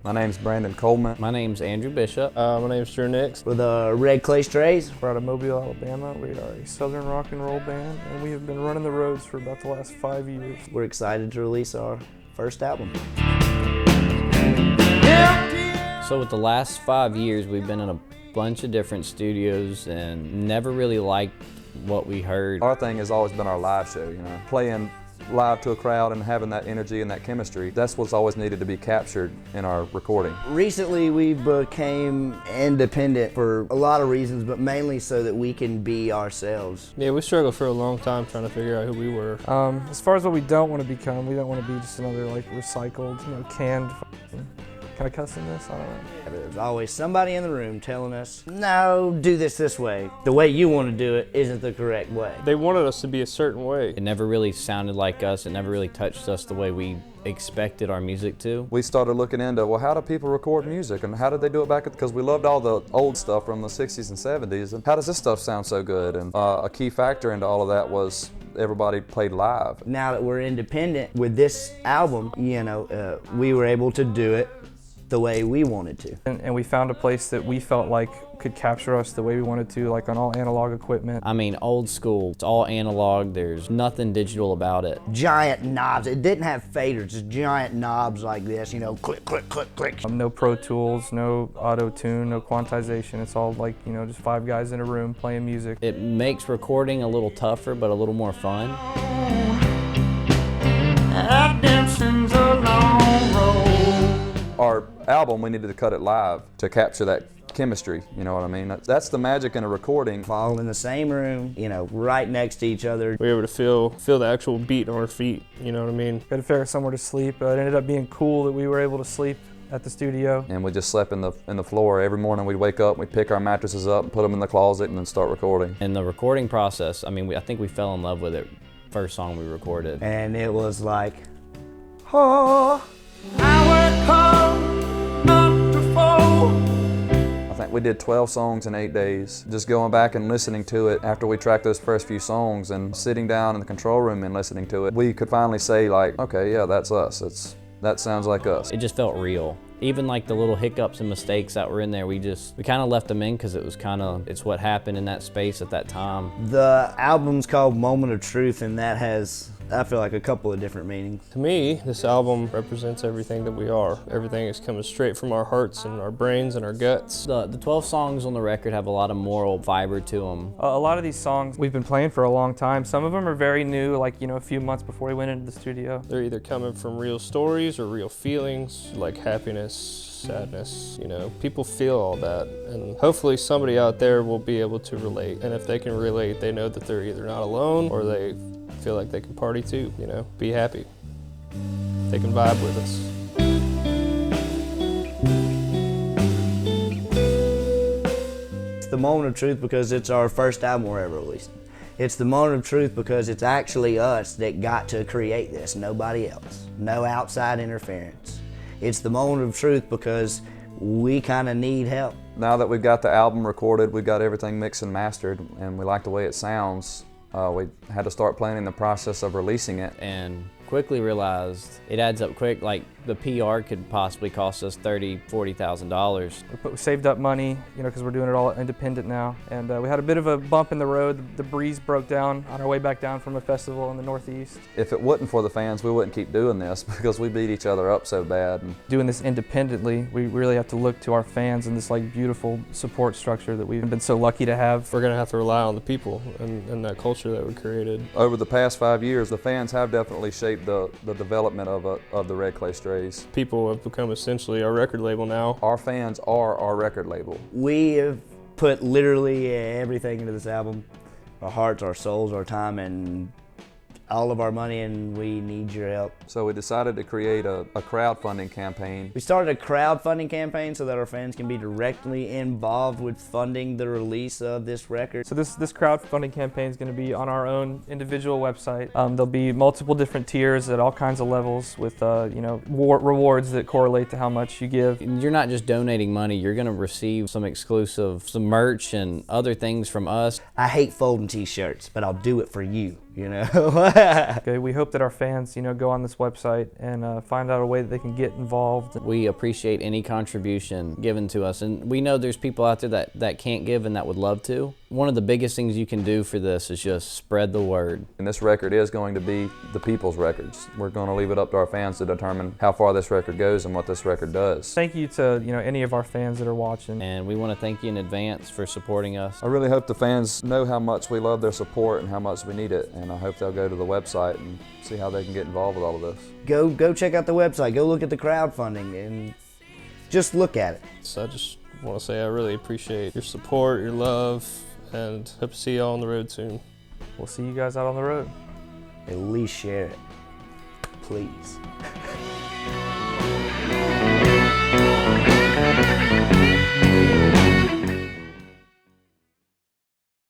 My name's Brandon Coleman. My name's Andrew Bishop. My name's Drew Nix. We're the Red Clay Strays. We're out of Mobile, Alabama. We are a southern rock and roll band, and we have been running the roads for about the last 5 years. We're excited to release our first album. So with the last 5 years, we've been in a bunch of different studios and never really liked what we heard. Our thing has always been our live show, playing live to a crowd and having that energy and that chemistry. That's what's always needed to be captured in our recording. Recently we became independent for a lot of reasons, but mainly so that we can be ourselves. Yeah, we struggled for a long time trying to figure out who we were. As far as what we don't want to become, we don't want to be just another recycled, canned. Can I cuss in this? I don't know. There's always somebody in the room telling us, no, do this way. The way you want to do it isn't the correct way. They wanted us to be a certain way. It never really sounded like us. It never really touched us the way we expected our music to. We started looking into, well, how do people record music and how did they do it back, because we loved all the old stuff from the 60s and 70s, and how does this stuff sound so good? And a key factor into all of that was everybody played live. Now that we're independent with this album, we were able to do it the way we wanted to. And we found a place that we felt like could capture us the way we wanted to, like on all analog equipment. I mean, old school, it's all analog, there's nothing digital about it. Giant knobs, it didn't have faders, just giant knobs like this, click, click, click, click. No Pro Tools, no auto-tune, no quantization. It's all just 5 guys in a room playing music. It makes recording a little tougher, but a little more fun. Our album, we needed to cut it live to capture that chemistry, you know what I mean? That's the magic in a recording. All in the same room, right next to each other. We were able to feel the actual beat on our feet, you know what I mean? We had to figure out somewhere to sleep. It ended up being cool that we were able to sleep at the studio. And we just slept in the floor. Every morning we'd wake up, we'd pick our mattresses up, and put them in the closet, and then start recording. In the recording process, I think we fell in love with it first song we recorded. And it was like, oh. I think we did 12 songs in 8 days. Just going back and listening to it after we tracked those first few songs and sitting down in the control room and listening to it, we could finally say okay, yeah, that's us. That sounds like us. It just felt real. Even the little hiccups and mistakes that were in there, we kind of left them in because it's what happened in that space at that time. The album's called Moment of Truth, and that has, I feel like, a couple of different meanings. To me, this album represents everything that we are. Everything is coming straight from our hearts and our brains and our guts. The 12 songs on the record have a lot of moral fiber to them. A lot of these songs we've been playing for a long time. Some of them are very new, a few months before we went into the studio. They're either coming from real stories or real feelings, like happiness, sadness, people feel all that, and hopefully somebody out there will be able to relate. And if they can relate, they know that they're either not alone or they feel like they can party too, be happy. They can vibe with us. It's the Moment of Truth because it's our first album we're ever releasing. It's the Moment of Truth because it's actually us that got to create this, nobody else. No outside interference. It's the Moment of Truth because we kind of need help. Now that we've got the album recorded, we've got everything mixed and mastered, and we like the way it sounds, we had to start planning the process of releasing it. And quickly realized it adds up quick. The PR could possibly cost us $30,000, $40,000. We saved up money, because we're doing it all independent now. And we had a bit of a bump in the road. The breeze broke down on our way back down from a festival in the Northeast. If it wasn't for the fans, we wouldn't keep doing this because we beat each other up so bad. Doing this independently, we really have to look to our fans and this beautiful support structure that we've been so lucky to have. We're gonna have to rely on the people and that culture that we created. Over the past 5 years, the fans have definitely shaped the development of the Red Clay Strays. People have become essentially our record label now. Our fans are our record label. We have put literally everything into this album. Our hearts, our souls, our time, and all of our money, and we need your help. So we decided to create a crowdfunding campaign. We started a crowdfunding campaign so that our fans can be directly involved with funding the release of this record. So this crowdfunding campaign is going to be on our own individual website. There'll be multiple different tiers at all kinds of levels with rewards that correlate to how much you give. You're not just donating money, you're going to receive some exclusive, some merch and other things from us. I hate folding t-shirts, but I'll do it for you. you know. Okay, we hope that our fans, go on this website and find out a way that they can get involved. We appreciate any contribution given to us, and we know there's people out there that can't give and that would love to. One of the biggest things you can do for this is just spread the word. And this record is going to be the people's records. We're going to leave it up to our fans to determine how far this record goes and what this record does. Thank you to any of our fans that are watching. And we want to thank you in advance for supporting us. I really hope the fans know how much we love their support and how much we need it, and I hope they'll go to the website and see how they can get involved with all of this. Go check out the website. Go look at the crowdfunding and just look at it. So I just want to say I really appreciate your support, your love, and hope to see y'all on the road soon. We'll see you guys out on the road. At least share it, please.